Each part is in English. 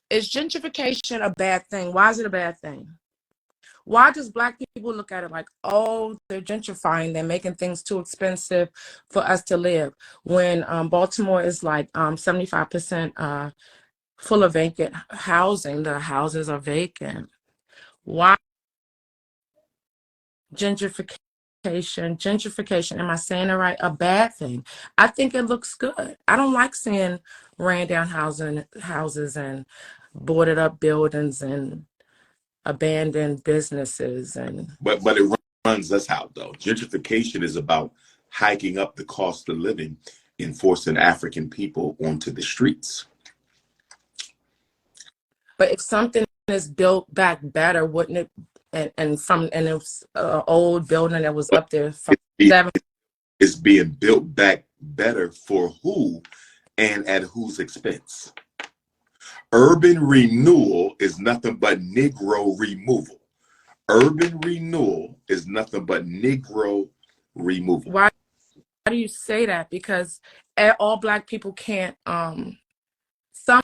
Is gentrification a bad thing? Why is it a bad thing? Why does Black people look at it like, oh, they're gentrifying, they're making things too expensive for us to live, when Baltimore is like 75% full of vacant housing? The houses are vacant. Why gentrification? Gentrification, am I saying it right? A bad thing. I think it looks good. I don't like seeing ran down houses and boarded up buildings and abandoned businesses. And But it runs us out though. Gentrification is about hiking up the cost of living and forcing African people onto the streets. but if something is built back better, wouldn't it? And it's an old building that was But up there from it, seven. it's being built back better for who and at whose expense? Urban renewal is nothing but Negro removal. Urban renewal is nothing but Negro removal. Why do you say that? Because all Black people can't. Some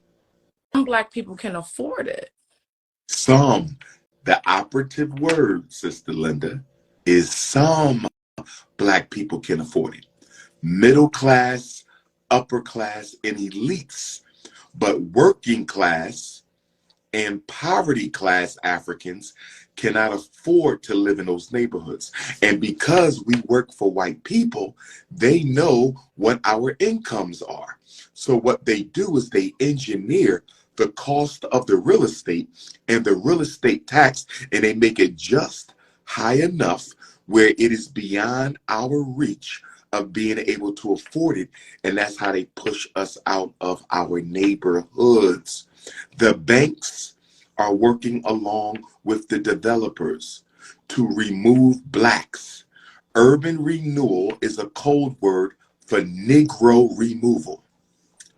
Black people can afford it. Some, the operative word, Sister Linda, is some Black people can afford it. Middle class, upper class, and elites. But working class and poverty class Africans cannot afford to live in those neighborhoods. And because we work for white people, they know what our incomes are. So what they do is they engineer the cost of the real estate and the real estate tax, and they make it just high enough where it is beyond our reach of being able to afford it. And that's how they push us out of our neighborhoods. The banks are working along with the developers to remove Blacks. Urban renewal is a code word for Negro removal.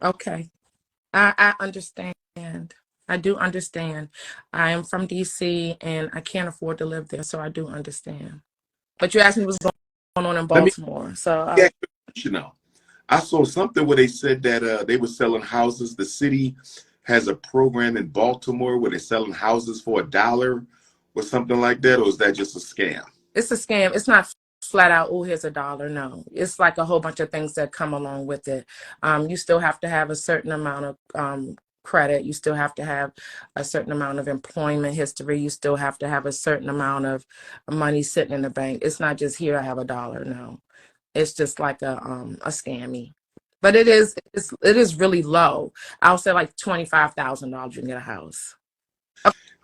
Okay, I understand. I do understand. I am from DC and I can't afford to live there, so I do understand. But you asked me what's going on in Let me Baltimore, so get you know. I saw something where they said that they were selling houses. The city has a program in Baltimore where they're selling houses for $1 or something like that, or is that just a scam? it's a scam. It's not flat out, oh, here's $1. No, it's like a whole bunch of things that come along with it. You still have to have a certain amount of credit. You still have to have a certain amount of employment history. You still have to have a certain amount of money sitting in the bank. It's not just here, I have $1. No, it's just like a scammy. But it is really low. I'll say like $25,000 you can get a house.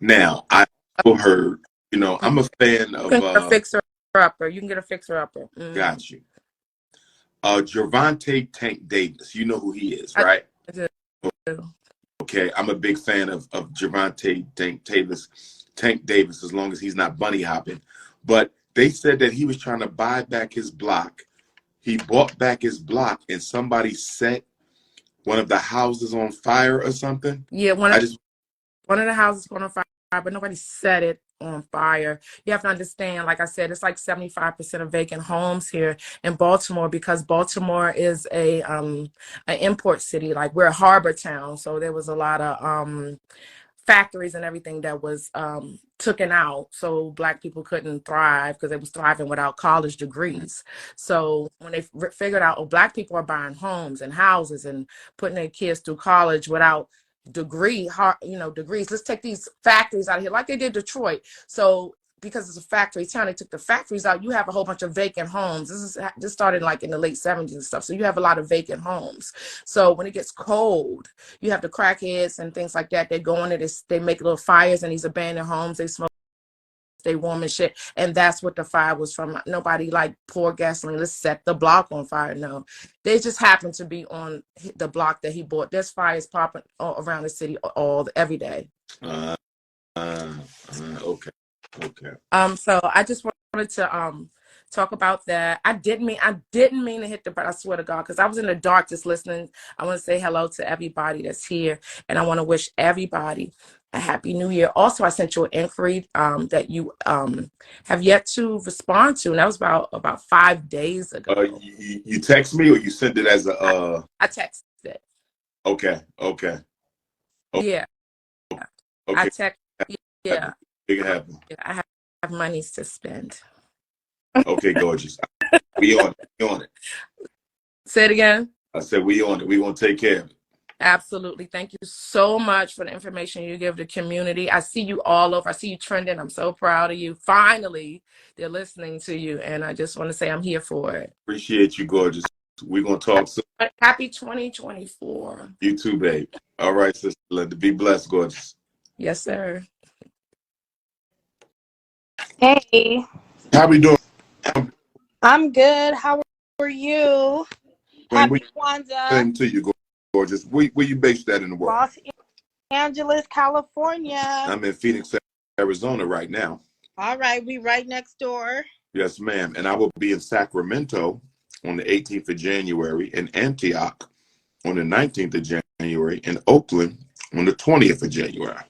Now, I also heard, I'm a fan You can get a of, fixer upper. You can get a fixer upper. got you, Gervonta Tank Davis. You know who he is, I right? do. Okay, I'm a big fan of Gervonta Tank Davis, as long as he's not bunny hopping. But they said that he was trying to buy back his block. He bought back his block, and somebody set one of the houses on fire or something. Yeah, one I of just the houses caught on fire, but nobody set it on fire. You have to understand, like I said, it's like 75% of vacant homes here in Baltimore, because Baltimore is an import city. Like, we're a harbor town, so there was a lot of factories and everything that was taken out, so Black people couldn't thrive because they was thriving without college degrees. So when they figured out, oh, Black people are buying homes and houses and putting their kids through college without degrees, let's take these factories out of here, like they did Detroit. So because it's a factory town, they took the factories out. You have a whole bunch of vacant homes. This started like in the late 70s and stuff. So you have a lot of vacant homes. So when it gets cold, you have the crackheads and things like that. They go in it, they make little fires in these abandoned homes. They smoke, stay warm and shit. And that's what the fire was from. Nobody like poured gasoline, let's set the block on fire. No, they just happened to be on the block that he bought. There's fires popping all around the city every day. okay. So I just wanted to talk about that. I didn't mean to hit the button, I swear to God, because I was in the dark just listening. I want to say hello to everybody that's here, and I want to wish everybody a happy new year. Also, I sent you an inquiry that you have yet to respond to, and that was about 5 days ago. You text me or you sent it as a I texted it. Okay. Yeah. I Okay, text, happen. yeah, Make it happen. yeah, I have monies to spend. Okay, gorgeous. We on it. We on it. Say it again. I said we on it. We gonna take care of it. Absolutely. Thank you so much for the information you give the community. I see you all over. I see you trending. I'm so proud of you. Finally, they're listening to you. And I just want to say I'm here for it. Appreciate you, gorgeous. We gonna talk soon. Happy 2024. You too, babe. All right, Sister Linda. Be blessed, gorgeous. Yes, sir. Hey, How we doing? I'm good. How are you? When Happy we Kwanzaa, same to you, gorgeous. Where you based at in the world? Los Angeles, California. I'm in Phoenix, Arizona right now. All right, we right next door. Yes, ma'am. And I will be in Sacramento on the 18th of January, in Antioch on the 19th of January, in Oakland on the 20th of January.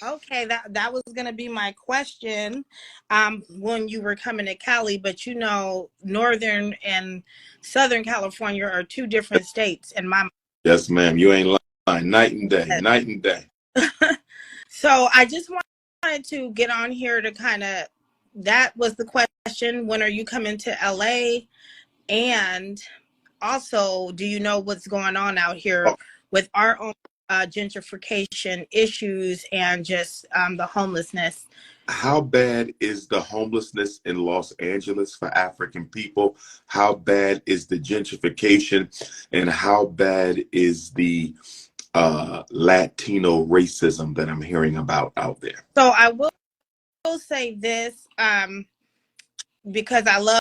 Okay, that was gonna be my question, when you were coming to Cali, but you know, Northern and Southern California are two different states, and my Yes, ma'am. You ain't lying. Night and day. Night and day. so I just wanted to get on here to kind of, that was the question. When are you coming to LA? And also, do you know what's going on out here with our own gentrification issues and just the homelessness? How bad is the homelessness in Los Angeles for African people? How bad is the gentrification? And how bad is the Latino racism that I'm hearing about out there? So I will say this, because I love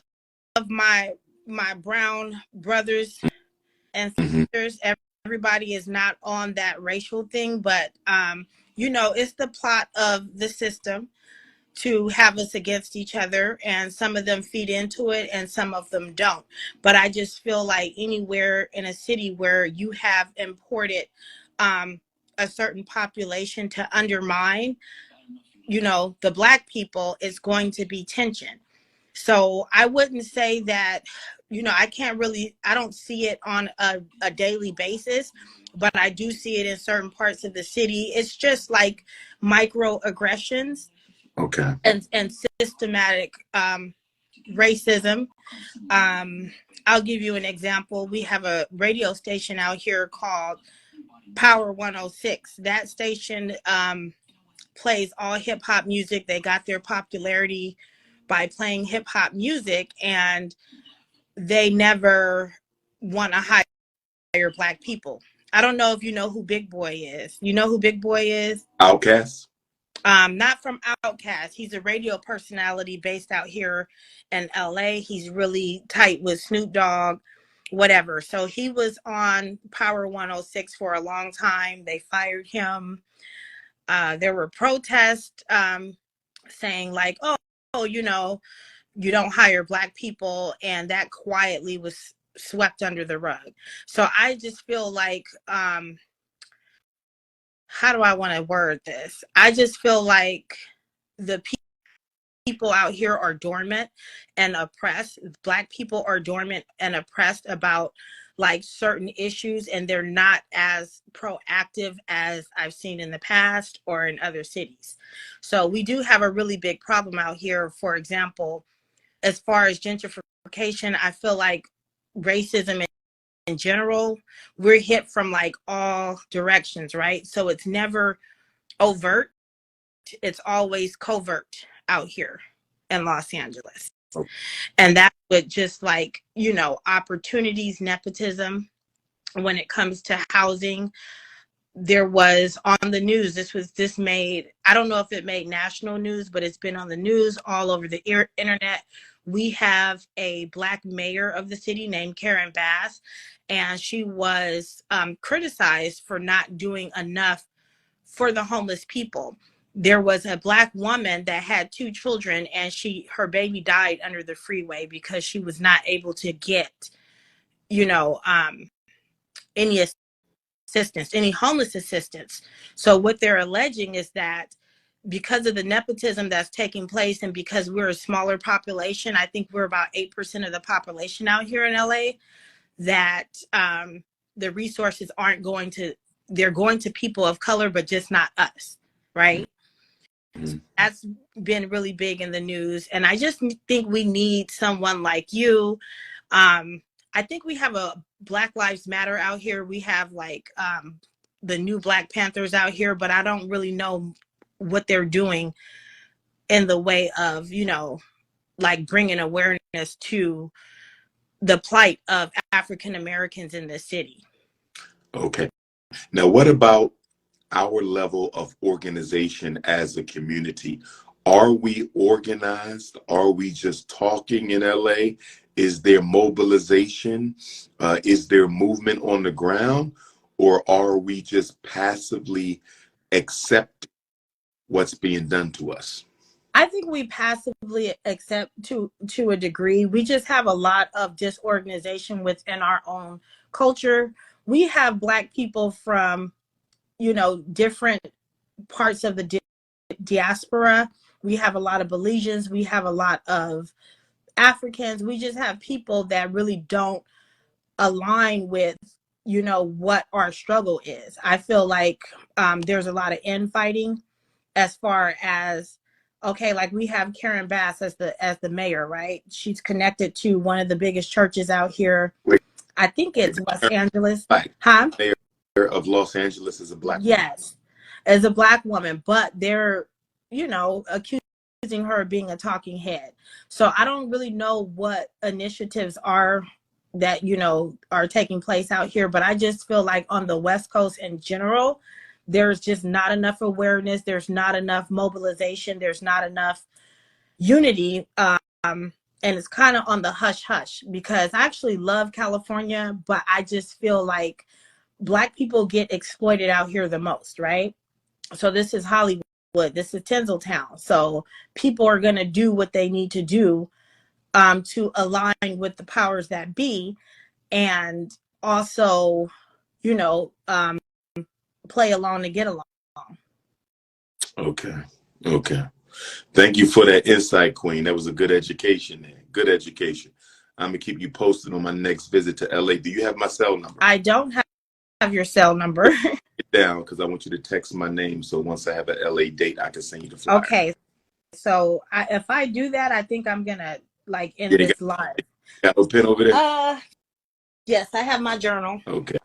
my brown brothers and sisters. Everybody is not on that racial thing, but you know, it's the plot of the system to have us against each other, and some of them feed into it and some of them don't. But I just feel like anywhere in a city where you have imported a certain population to undermine, you know, the Black people, is going to be tension. So I wouldn't say that, you know, I don't see it on a daily basis, but I do see it in certain parts of the city. It's just like microaggressions. Okay. And systematic racism. I'll give you an example. We have a radio station out here called Power 106. That station plays all hip hop music. They got their popularity by playing hip hop music, and they never want to hire Black people. I don't know if you know who Big Boy is. You know who Big Boy is? Outcast? Not from Outkast. He's a radio personality based out here in LA. He's really tight with Snoop Dogg, whatever. So he was on Power 106 for a long time. They fired him. There were protests saying like, oh, you know, you don't hire Black people, and that quietly was swept under the rug. So I just feel like, how do I want to word this? I just feel like the people out here are dormant and oppressed. Black people are dormant and oppressed about like certain issues, and they're not as proactive as I've seen in the past or in other cities. So we do have a really big problem out here. For example, as far as gentrification, I feel like racism in general, we're hit from like all directions, right? So it's never overt, it's always covert out here in Los Angeles. And that's with just like, you know, opportunities, nepotism. When it comes to housing, there was on the news, this made, I don't know if it made national news, but it's been on the news all over the internet. We have a Black mayor of the city named Karen Bass, and she was criticized for not doing enough for the homeless people. There was a Black woman that had 2 children, and her baby died under the freeway because she was not able to get, you know, any assistance, any homeless assistance. So what they're alleging is that because of the nepotism that's taking place, and because we're a smaller population, I think we're about 8% of the population out here in LA, that the resources they're going to people of color, but just not us. right? Mhm. That's been really big in the news. And I just think we need someone like you. I think we have a Black Lives Matter out here. We have like the new Black Panthers out here, but I don't really know what they're doing in the way of, you know, like bringing awareness to the plight of African Americans in the city. Okay. Now, what about our level of organization as a community? Are we organized? Are we just talking in LA? Is there mobilization? Is there movement on the ground? Or are we just passively accept what's being done to us? I think we passively accept to a degree. We just have a lot of disorganization within our own culture. We have Black people from, you know, different parts of the diaspora. We have a lot of Belizeans. We have a lot of Africans. We just have people that really don't align with, you know, what our struggle is. I feel like there's a lot of infighting as far as, okay, like we have Karen Bass as the mayor, right? She's connected to one of the biggest churches out here. Wait, I think it's Los Angeles. Black Huh? mayor of Los Angeles is a Black woman. Yes, as a Black woman, but they're, you know, accusing her of being a talking head. So I don't really know what initiatives are that, you know, are taking place out here, but I just feel like on the West Coast in general, there's just not enough awareness. There's not enough mobilization. There's not enough unity. And it's kind of on the hush hush, because I actually love California, but I just feel like Black people get exploited out here the most, right? So this is Hollywood. This is Tinseltown. So people are going to do what they need to do to align with the powers that be, and also, you know, play along to get along. Okay. Okay. Thank you for that insight, Queen. That was a good education there. Good education. I'm going to keep you posted on my next visit to LA. Do you have my cell number? I don't have your cell number. It down, because I want you to text my name, so once I have an LA date, I can send you the flyer. Okay. So if I do that, I think I'm going to like end this live. Got no pen over there? Yes, I have my journal. Okay.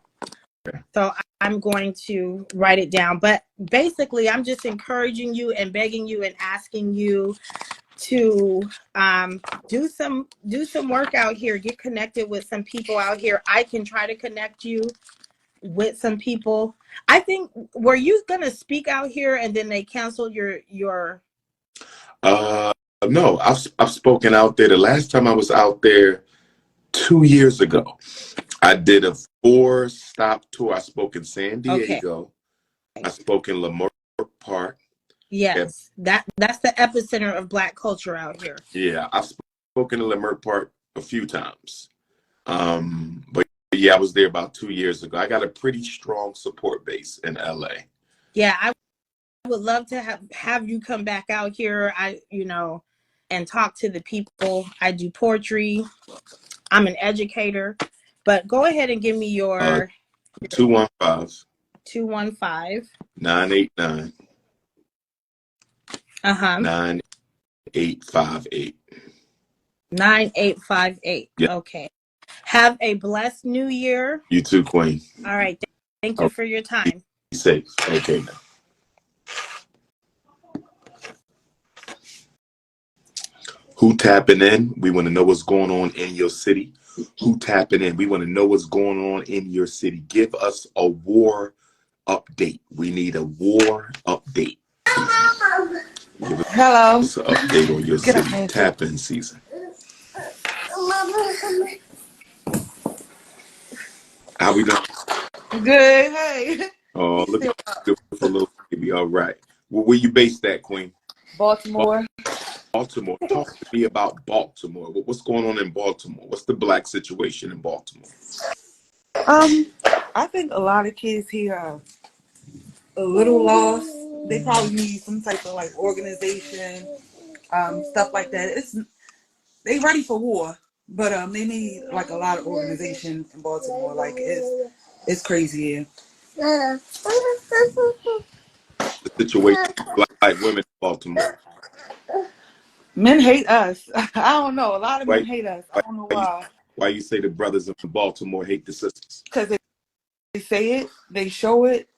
So I'm going to write it down. But basically, I'm just encouraging you and begging you and asking you to do some work out here. Get connected with some people out here. I can try to connect you with some people. I think, were you gonna speak out here and then they canceled your No, I've spoken out there. The last time I was out there 2 years ago, I did a 4-stop tour. I spoke in San Diego. Okay. I spoke in Leimert Park. Yes, that's the epicenter of Black culture out here. Yeah, I've spoken in Leimert Park a few times. But yeah, I was there about 2 years ago. I got a pretty strong support base in LA. Yeah, I would love to have you come back out here. And talk to the people. I do poetry. I'm an educator. But go ahead and give me your 215 989 9858 9858. Yeah. Okay. Have a blessed new year. You too, Queen. All right. Thank you for your time. Be safe. Okay, now. Who tapping in? We want to know what's going on in your city. Who tapping in? We want to know what's going on in your city. Give us a war update. We need a war update. Hello. Give us an update on your city. Tap in season. How we doing? Good. Hey. Oh, look at the beautiful little baby. All right. Well, where you based at, Queen? Baltimore. Baltimore. Talk to me about Baltimore. What's going on in Baltimore? What's the Black situation in Baltimore? I think a lot of kids here are a little lost. They probably need some type of like organization, stuff like that. They ready for war, but they need like a lot of organization in Baltimore. Like it's crazy here. situation with black women in Baltimore? Men hate us. I don't know. A lot of men Right? hate us. I don't know why. Why you say the brothers in Baltimore hate the sisters? Because they say it, they show it.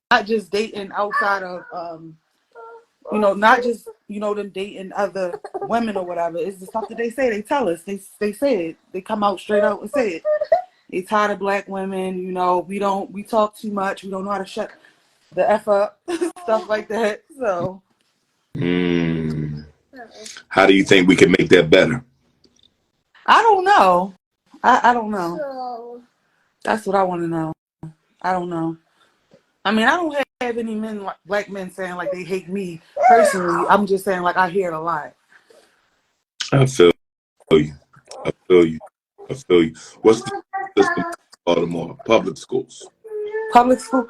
Not just dating outside of not just them dating other women or whatever. It's the stuff that they say. They tell us. They say it. They come out straight out and say it. They tired of black women. We talk too much. We don't know how to shut the F up. Stuff like that. So. How do you think we can make that better? I don't know. I don't know. That's what I want to know. I don't know. I mean, I don't have any black men saying like they hate me personally. I'm just saying like I hear it a lot. I feel you. I feel you. I feel you. What's the system in Baltimore? Public schools. Public school.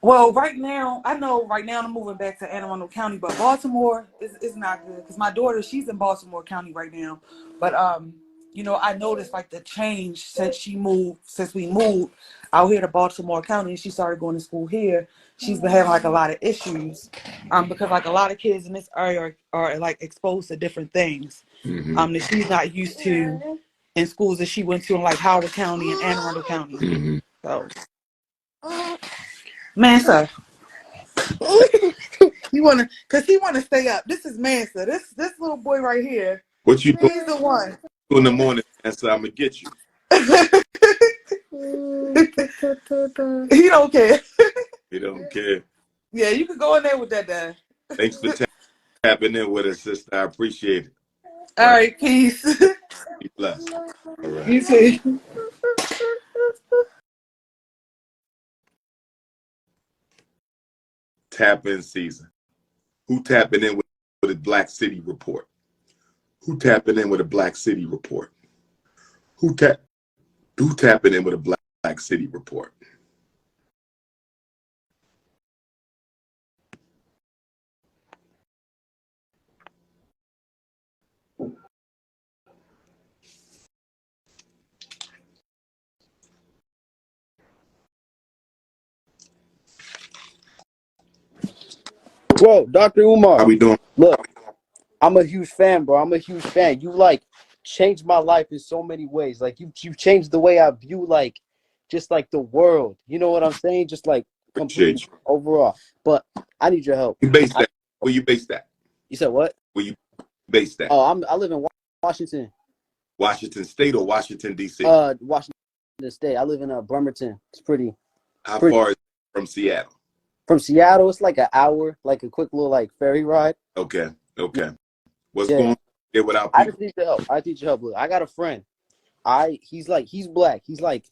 Well, right now I'm moving back to Anne Arundel County, but Baltimore is not good because my daughter, she's in Baltimore County right now. But I noticed like the change since we moved out here to Baltimore County and she started going to school here. She's been having like a lot of issues because like a lot of kids in this area are like exposed to different things that she's not used to in schools that she went to in like Howard County and Anne Arundel County. So, Mansa, he wanna stay up. This is Mansa. This little boy right here. What you doing He's the one. in the morning? And so I'm gonna get you. He don't care. He don't care. Yeah, you can go in there with that, Dad. Thanks for tapping in with us, sister. I appreciate it. All right, peace. Be blessed. All right. You too. Tap in season. Who tapping in with a Black City report? Who tapping in with a Black City report? Who tapping in with a Black City report? Bro, Dr. Umar, How we doing? look, I'm a huge fan, bro. I'm a huge fan. You like changed my life in so many ways. Like you've changed the way I view like just like the world. You know what I'm saying? Just like completely Appreciate you. overall. But I need your help. You based that? Where you based that? You said what? Where you based that? Oh, I live in Washington. Washington State or Washington D.C.? Washington State. I live in Bremerton. It's pretty. How far is it from Seattle? From Seattle, it's like an hour, like a quick little like ferry ride. Okay. What's Yeah. going on here without I people? just need your help. I need your help. Look, I got a friend. He's black. He's like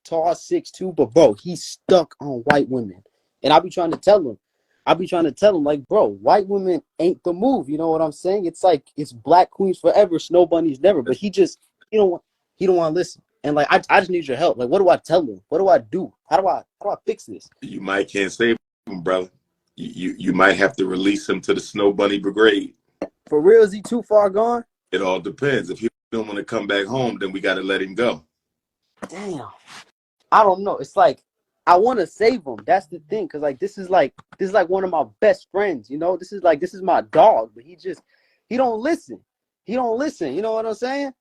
tall, 6'2", but bro, he's stuck on white women. And I be trying to tell him, like, bro, white women ain't the move. You know what I'm saying? It's like it's black queens forever, snow bunnies never. But he don't want to listen. And like I just need your help. Like, what do I tell him? What do I do? How do I fix this? You might can't save him, brother. You might have to release him to the Snow Bunny Brigade. For real, is he too far gone? It all depends. If he don't want to come back home, then we got to let him go. Damn. I don't know. It's like I want to save him. That's the thing, cause like this is like one of my best friends. You know, this is my dog, but he don't listen. He don't listen. You know what I'm saying?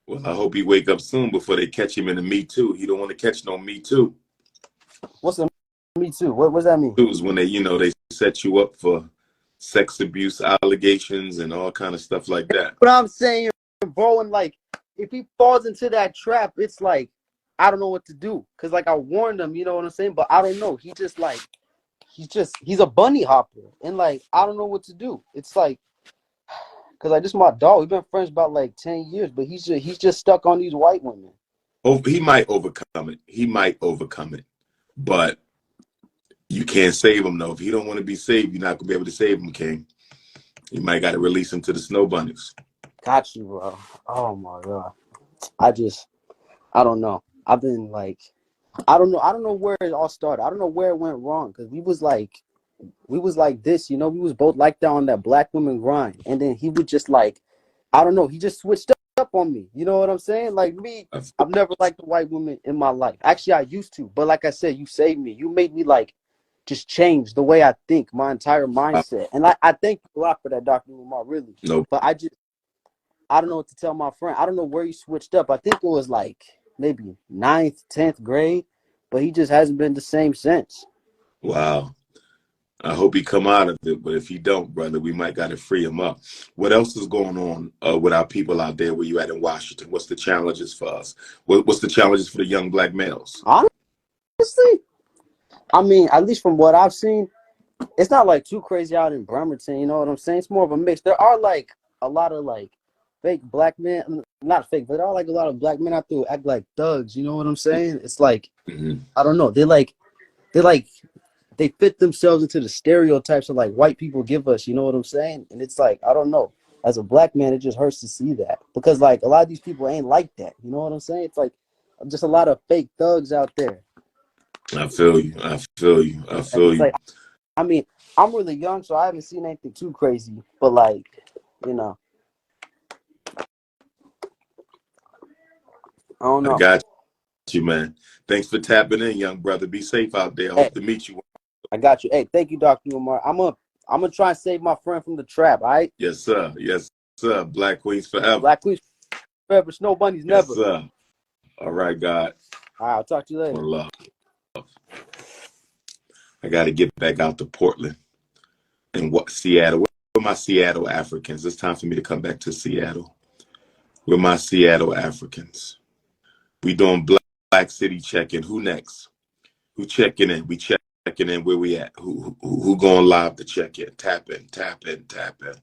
Well, I hope he wake up soon before they catch him in the Me Too. He don't want to catch no Me Too. What's the Me Too? What does that mean? It was when they set you up for sex abuse allegations and all kind of stuff like that. But I'm saying, bro, and like if he falls into that trap, it's like I don't know what to do. Cause like I warned him, you know what I'm saying? But I don't know. He's a bunny hopper. And like I don't know what to do. It's like cause like this is my dog. We've been friends about like 10 years, but he's just stuck on these white women. Oh, he might overcome it. But you can't save him though. If he don't want to be saved, you're not gonna be able to save him, King. You might got to release him to the Snow Bunnies. Got you, bro. Oh my God. I don't know. I've been like, I don't know where it all started. I don't know where it went wrong. Cause we was like this, you know, we was both like that on that black woman grind. And then he would just like, I don't know. He just switched up on me. You know what I'm saying? Like me, I feel, I've never liked a white woman in my life. Actually, I used to, but like I said, you saved me. You made me like just change the way I think, my entire mindset. And I thank you a lot for that, Dr. Umar, really. no, But I don't know what to tell my friend. I don't know where he switched up. I think it was like maybe 9th, 10th grade, but he just hasn't been the same since. wow. I hope he come out of it, but if he don't, brother, we might got to free him up. What else is going on with our people out there where you at in Washington? What's the challenges for us? What's the challenges for the young black males? Honestly, I mean, at least from what I've seen, it's not like too crazy out in Bremerton. You know what I'm saying? It's more of a mix. There are like a lot of like fake black men, not fake, but there are like a lot of black men out there who act like thugs. You know what I'm saying? It's like, Mm-hmm. I don't know. They fit themselves into the stereotypes of like white people give us. You know what I'm saying? And it's like, I don't know. As a black man, it just hurts to see that because like a lot of these people ain't like that. You know what I'm saying? It's like just a lot of fake thugs out there. I feel you. I feel you. I And feel it's you. like, I mean, I'm really young, so I haven't seen anything too crazy. But like, you know, I don't I know. got you, man. Thanks for tapping in, young brother. Be safe out there. Hey, Hope to meet you. I got you. Hey, thank you, Dr. Umar. I'm gonna try and save my friend from the trap. All right, Yes, sir. Yes, sir. Black Queens forever. Black Queens forever, Snow Bunnies Yes, never. sir. All right, God. All right, I'll talk to you later. One love. I got to get back out to Portland and what Seattle. Where my Seattle Africans? It's time for me to come back to Seattle. With my Seattle Africans. We doing Black City check-in. Who next? Who checking in? We checking in where we at. Who going live to check in? Tap in, tap in, tap in.